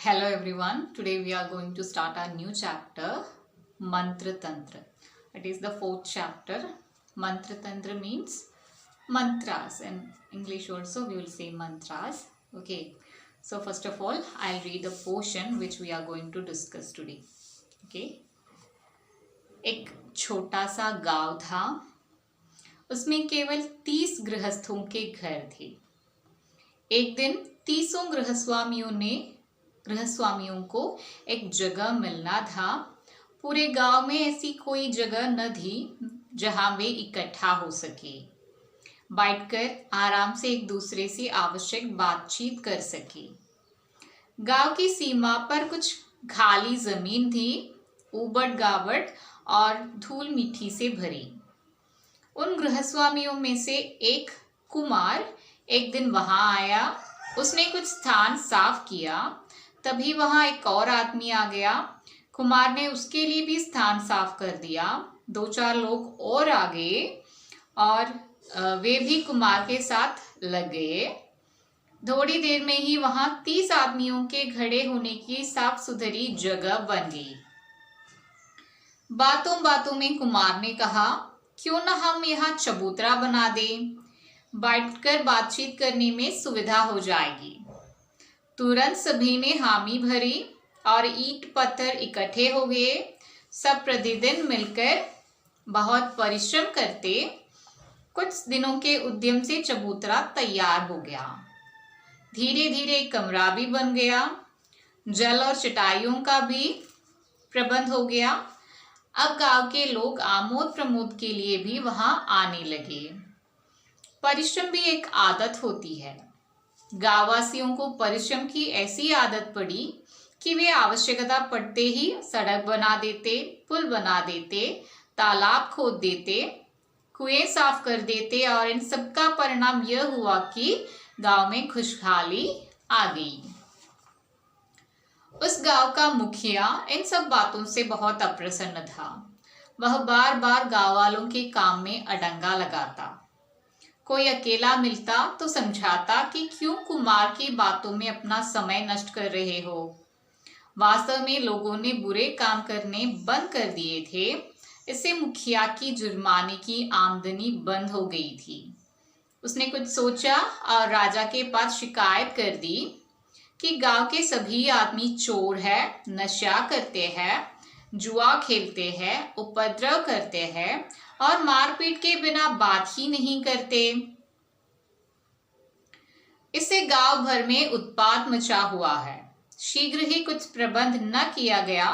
Hello everyone. Today we are going to start our new chapter, Mantra Tantra. It is the fourth chapter. Mantra Tantra means mantras. In English also we will say mantras. Okay. So first of all, I'll read the portion which we are going to discuss today. Okay. एक छोटा सा गांव था. उसमें केवल 30 गृहस्थों के घर थे. एक दिन 30 गृहस्वामियों को एक जगह मिलना था. पूरे गांव में ऐसी कोई जगह न थी जहां वे इकट्ठा हो सके, बैठकर आराम से एक दूसरे से आवश्यक बातचीत कर सके. गांव की सीमा पर कुछ खाली जमीन थी, उबड़ गाबड़ और धूल मिट्टी से भरी. उन गृहस्वामियों में से एक कुमार एक दिन वहां आया. उसने कुछ स्थान साफ किया. तभी वहां एक और आदमी आ गया. कुमार ने उसके लिए भी स्थान साफ कर दिया. 2-4 लोग और आ गए और वे भी कुमार के साथ लग गए. थोड़ी देर में ही वहां 30 आदमियों के खड़े होने की साफ सुथरी जगह बन गई. बातों बातों में कुमार ने कहा, क्यों न हम यहाँ चबूतरा बना दें, बैठकर बातचीत करने में सुविधा हो जाएगी. तुरंत सभी ने हामी भरी और ईंट पत्थर इकट्ठे हो गए. सब प्रतिदिन मिलकर बहुत परिश्रम करते. कुछ दिनों के उद्यम से चबूतरा तैयार हो गया. धीरे धीरे एक कमरा भी बन गया. जल और चटाइयों का भी प्रबंध हो गया. अब गांव के लोग आमोद प्रमोद के लिए भी वहां आने लगे. परिश्रम भी एक आदत होती है. गांववासियों को परिश्रम की ऐसी आदत पड़ी कि वे आवश्यकता पड़ते ही सड़क बना देते, पुल बना देते, तालाब खोद देते, कुएं साफ कर देते और इन सब का परिणाम यह हुआ कि गांव में खुशहाली आ गई. उस गांव का मुखिया इन सब बातों से बहुत अप्रसन्न था. वह बार बार गांव वालों के काम में अड़ंगा लगाता. कोई अकेला मिलता तो समझाता कि क्यों कुमार की बातों में अपना समय नष्ट कर रहे हो. वास्तव में लोगों ने बुरे काम करने बंद कर दिए थे. इससे मुखिया की जुर्माने की आमदनी बंद हो गई थी. उसने कुछ सोचा और राजा के पास शिकायत कर दी कि गांव के सभी आदमी चोर है, नशा करते हैं, जुआ खेलते हैं, उपद्रव करते हैं और मारपीट के बिना बात ही नहीं करते. इससे गांव भर में उत्पात मचा हुआ है. शीघ्र ही कुछ प्रबंध न किया गया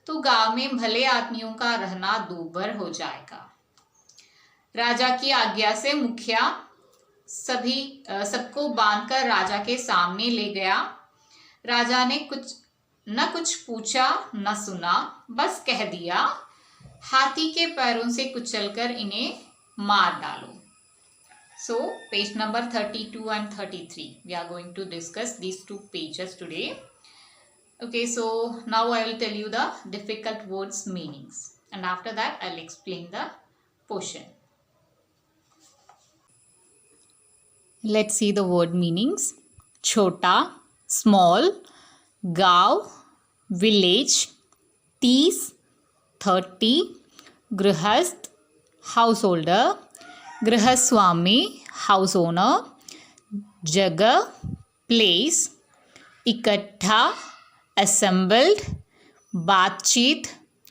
तो गांव में भले आदमियों का रहना दूभर हो जाएगा. राजा की आज्ञा से मुखिया सबको बांधकर राजा के सामने ले गया. राजा ने कुछ पूछा न सुना, बस कह दिया, हाथी के पैरों से कुचलकर इन्हें मार डालो. So page number 32 and 33, we are going to discuss these two pages today. Okay, so now I will tell you the difficult words meanings and after that I'll explain the portion. Let's see the word meanings. Chota, small, gav, village, 30, 30, grihast, householder, grihaswami, house owner, jagah, place, ikattha, assembled, बातचीत,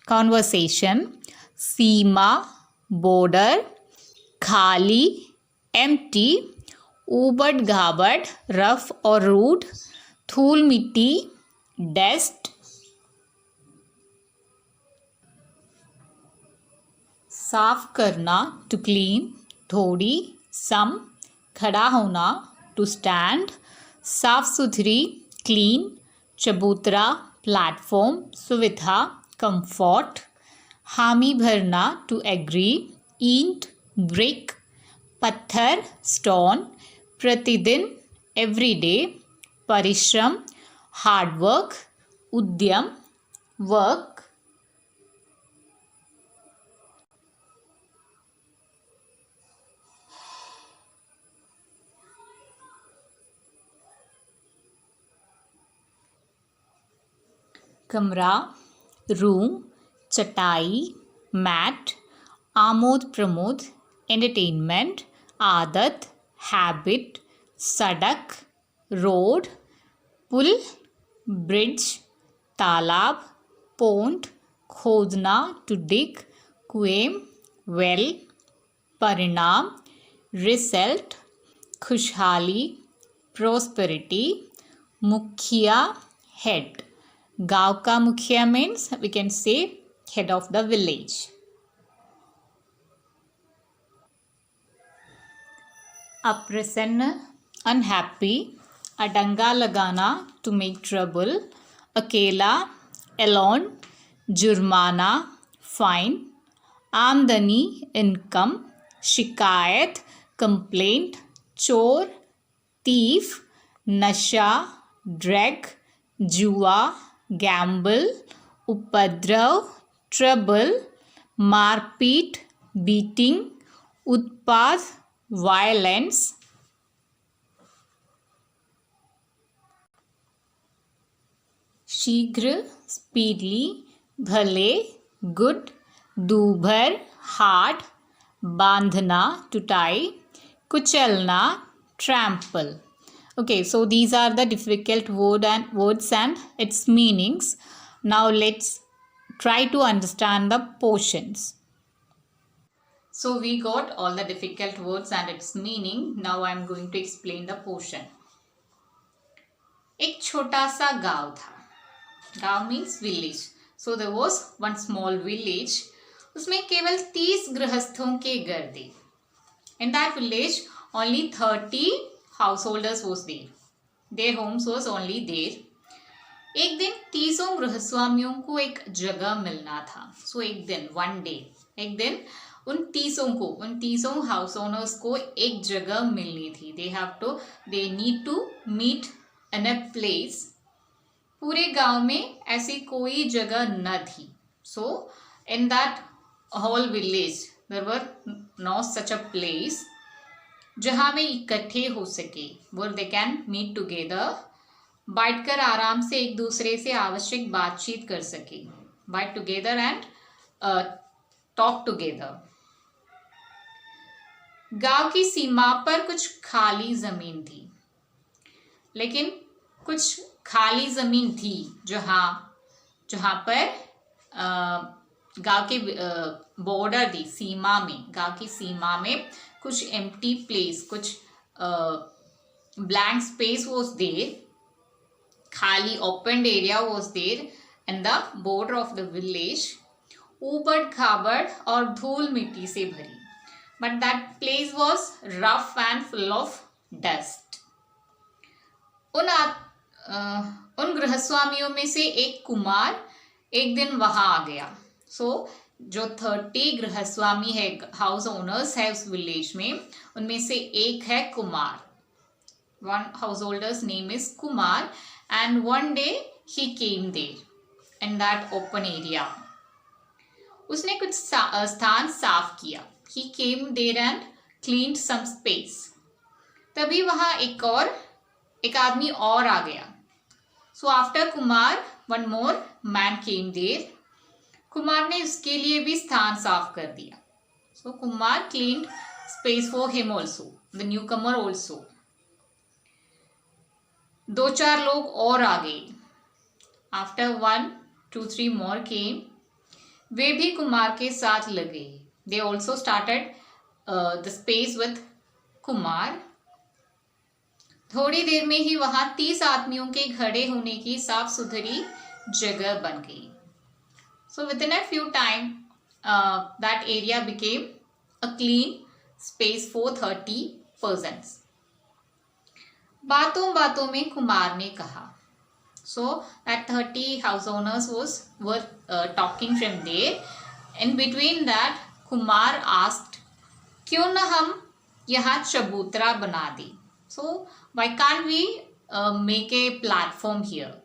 conversation, सीमा, border, खाली, empty, ऊबड़ घाबड़, rough और rude, धूल मिट्टी, dust, साफ करना, to clean, थोड़ी, सम, खड़ा होना, टू स्टैंड, साफ सुथरी, क्लीन, चबूतरा, प्लेटफॉर्म, सुविधा, कंफर्ट, हामी भरना, टू एग्री, ईंट, ब्रिक, पत्थर, स्टोन, प्रतिदिन, एवरीडे, परिश्रम, हार्डवर्क, उद्यम, वर्क, कमरा, रूम, चटाई, मैट, आमोद प्रमोद, एंटरटेनमेंट, आदत, हैबिट, सड़क, रोड, पुल, ब्रिज, तालाब, पोंड, खोदना टू डिग, कुएं, वेल, परिणाम, रिजल्ट, खुशहाली, प्रोस्पेरिटी, मुखिया, हेड। गांव का मुखिया means we can say head of the village. अप्रसन्न, अनहैप्पी, अडंगा लगाना टू मेक ट्रबल, अकेला, एलोन, जुर्माना, फाइन, आमदनी, इनकम, शिकायत, कंप्लेंट, चोर, तीफ, नशा, ड्रग, जुआ, गैम्बल, उपद्रव, ट्रबल, मारपीट, बीटिंग, उत्पात, वायलेंस। शीघ्र, स्पीडली, भले, गुड, दूभर, हार्ड, बांधना टू टाई, कुचलना, trample. Okay, so these are the difficult words and its meanings. Now let's try to understand the portions. So we got all the difficult words and its meaning. Now I am going to explain the portion. एक छोटा सा गांव था. गांव means village. So there was one small village. उसमें केवल 30 गृहस्थों के घर थे. In that village, only 30 householders was there. Their homes was only there. एक दिन 30 गृहस्वामियों को एक जगह मिलना था. So एक दिन, one day, एक दिन उन 30 हाउस ओनर्स को एक जगह मिलनी थी. They need to meet in a place. पूरे गांव में ऐसी कोई जगह न थी. So in that whole village, there were no such a place जहाँ में इकट्ठे हो सके, where they can meet together, बैठकर आराम से एक दूसरे से आवश्यक बातचीत कर सके, bite together and talk together. गांव की सीमा पर कुछ खाली जमीन थी, लेकिन कुछ खाली जमीन थी जहाँ पर गांव के बॉर्डर थी, सीमा में, गांव की सीमा में कुछ एम्प्टी प्लेस, कुछ ब्लैंक स्पेस वॉज देयर, खाली open area was there in the border of the village. ऊबड़ खाबड़ और धूल मिट्टी से भरी, but that place was rough and full of dust. उन गृहस्वामियों में से एक कुमार एक दिन वहां आ गया. सो जो 30 गृहस्वामी है, हाउस ओनर्स है उस विलेज में, उनमें से एक है Kumar. One house holders name is Kumar and one day he came there in that open area. उसने कुछ स्थान साफ किया. He came there and cleaned some space. तभी वहां एक आदमी और आ गया. So after Kumar one more man came there. Kumar ने उसके लिए भी स्थान साफ कर दिया. So Kumar cleaned space for him also, the newcomer also. 2-4 लोग और आ गए. आफ्टर 1, 2, 3 मोर केम. वे भी कुमार के साथ लगे. They also started the space with Kumar. थोड़ी देर में ही वहां 30 आदमियों के खड़े होने की साफ सुथरी जगह बन गई. So within a few time, that area became a clean space for 30 persons. बातों बातों में कुमार ने कहा. So that 30 house owners were talking from there. In between that, Kumar asked, क्यों न हम यहाँ चबूतरा बना दें? So why can't we make a platform here?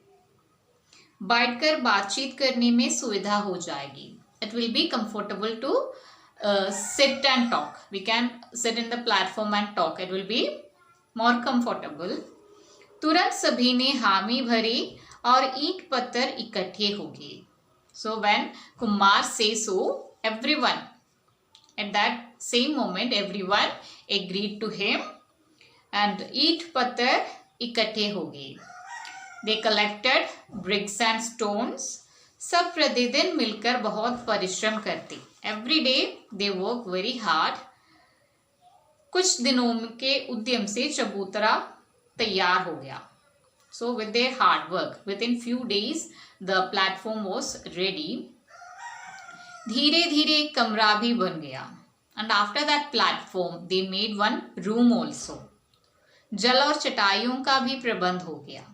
बैठकर बातचीत करने में सुविधा हो जाएगी. It will be comfortable to sit and talk. We can sit in the platform and talk. It will be more comfortable. तुरंत सभी ने हामी भरी और ईंट पत्थर इकट्ठे हो गए. So when Kumar says so, everyone at that same moment everyone agreed to him and ईंट पत्थर इकट्ठे हो गए. They collected bricks and stones. सब प्रतिदिन मिलकर बहुत परिश्रम करते. Every day they work very hard. कुछ दिनों के उद्यम से चबूतरा तैयार हो गया. So with their hard work, within few days, the platform was ready. धीरे धीरे एक कमरा भी बन गया. And after that platform, they made one room also. जल और चटाइयों का भी प्रबंध हो गया.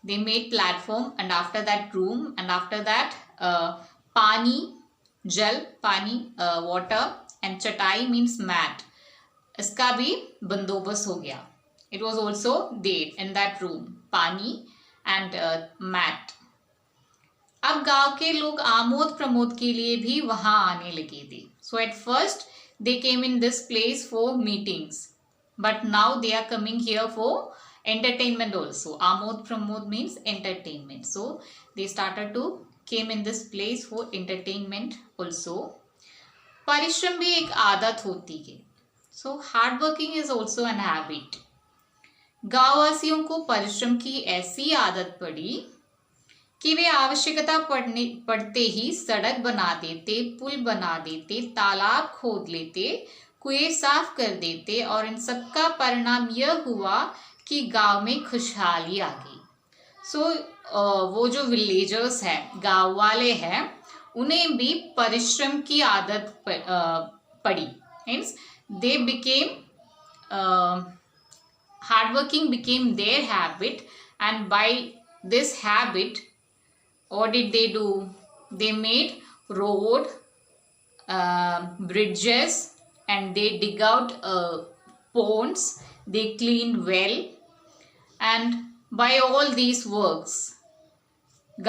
They made platform and after that room and after that पानी, जल, पानी, water and चटाई means mat. इसका भी बंदोबस्त हो गया. It was also there in that room, पानी and mat. अब गांव के लोग आमोद प्रमोद के लिए भी वहां आने लगे थे. So at first they came in this place for meetings, but now they are coming here for entertainment also. Amod Pramod means entertainment. So they started to came in this place for entertainment also. परिश्रम भी एक आदत होती है. So hard working is also an habit. गांववासियों को परिश्रम की ऐसी आदत पड़ी कि वे आवश्यकता पड़ते ही सड़क बना देते, पुल बना देते, तालाब खोद लेते, कुएं साफ कर देते और इन सब का परिणाम यह हुआ कि गांव में खुशहाली आ गई. सो वो जो विलेजर्स हैं, गांव वाले हैं, उन्हें भी परिश्रम की आदत पड़ी. Means they became hard working became their habit, and by this habit what did they do? They made road, bridges, and they dig out ponds, they cleaned well, and by all these works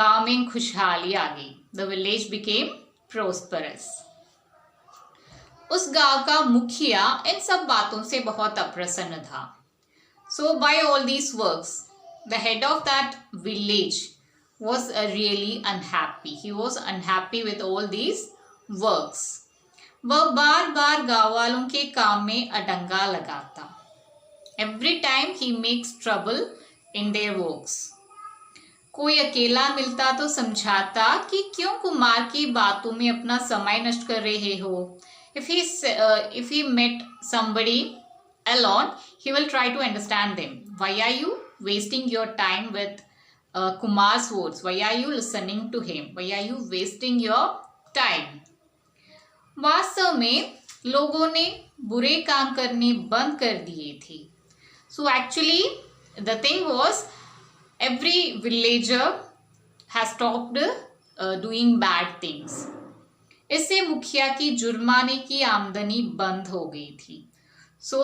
गांव में खुशहाली आ गई. The village became prosperous. उस गांव का मुखिया इन सब बातों से बहुत अप्रसन्न था. So by all these works, the head of that village was really unhappy. He was unhappy with all these works. वह बार बार गाँव वालों के काम में अडंगा लगाता. Every time he makes trouble in their works. कोई अकेला मिलता तो समझाता कि क्यों कुमार की बातों में अपना समय नष्ट कर रहे हो. If he met somebody alone, he will try to understand them. Why are you wasting your time with Kumar's words? Why are you listening to him? Why are you wasting your time? वास्तव में लोगों ने बुरे काम करने बंद कर दिए थे. So actually the thing was, every villager has stopped doing bad things. इससे मुखिया की जुर्माने की आमदनी बंद हो गई थी. सो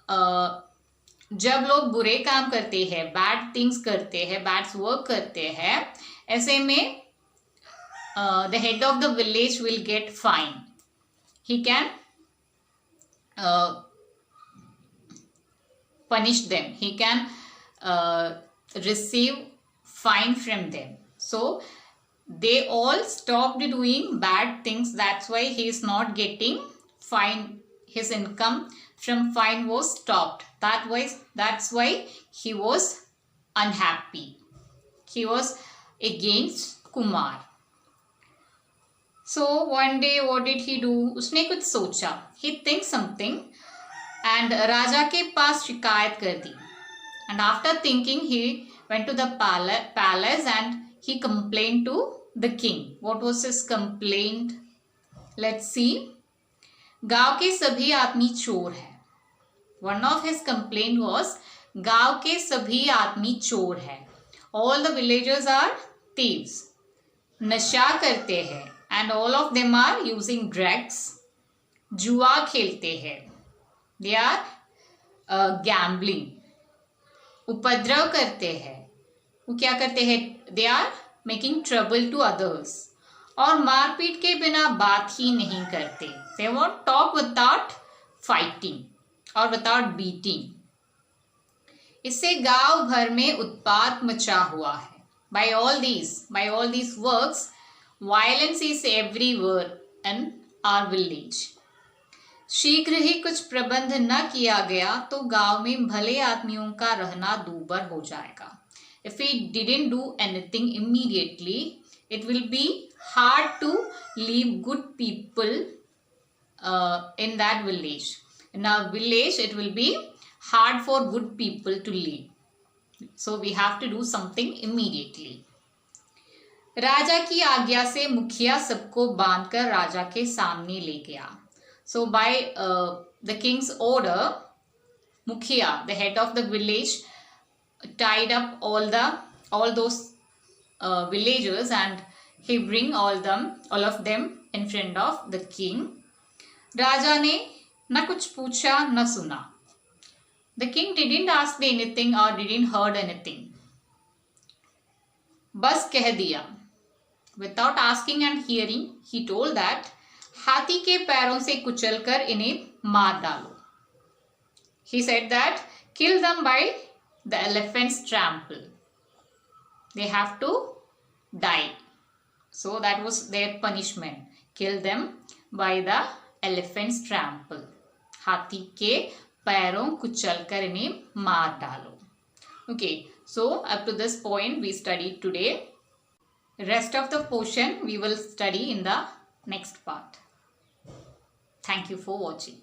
जब लोग बुरे काम करते हैं, बैड थिंग्स करते हैं, बैड वर्क करते हैं, ऐसे में the head of the village will get fine. He can punish them. He can receive fine from them. So they all stopped doing bad things. That's why he is not getting fine. His income from fine was stopped. That's why he was unhappy. He was against Kumar. So one day what did he do? उसने कुछ सोचा. He thinks something and राजा के पास शिकायत कर दी. And after thinking he went to the palace and he complained to the king. What was his complaint? Let's see. गांव के सभी आदमी चोर हैं. One of his complaint was गांव के सभी आदमी चोर हैं. All the villagers are thieves. नशा करते हैं and all of them are using drugs. जुआ खेलते हैं. They are gambling. उपद्रव करते हैं. वो क्या करते हैं? They are making trouble to others. और मारपीट के बिना बात ही नहीं करते. They won't talk without fighting और without beating. इससे गांव भर में उत्पात मचा हुआ है. by all these works, violence is everywhere in our village. शीघ्र ही कुछ प्रबंध न किया गया तो गांव में भले आदमियों का रहना दूभर हो जाएगा. If we didn't do anything immediately, it will be hard to leave good people in that village. In our village, it will be hard for good people to live. So we have to do something immediately. राजा की आज्ञा से मुखिया सबको बांधकर राजा के सामने ले गया. So by the king's order, Mukhiya, the head of the village, tied up all those villagers, and he bring all of them in front of the king. राजा ने न कुछ पूछा न सुना. The king didn't ask anything or didn't heard anything. बस कह दिया. Without asking and hearing, he told that हाथी के पैरों से कुचलकर इन्हें मार डालो. He said that kill them by the elephant's trample. They have to die. So that was their punishment. Kill them by the elephant's trample. हाथी के पैरों कुचलकर इन्हें मार डालो. Okay, so up to this point we studied today. Rest of the portion we will study in the next part. Thank you for watching.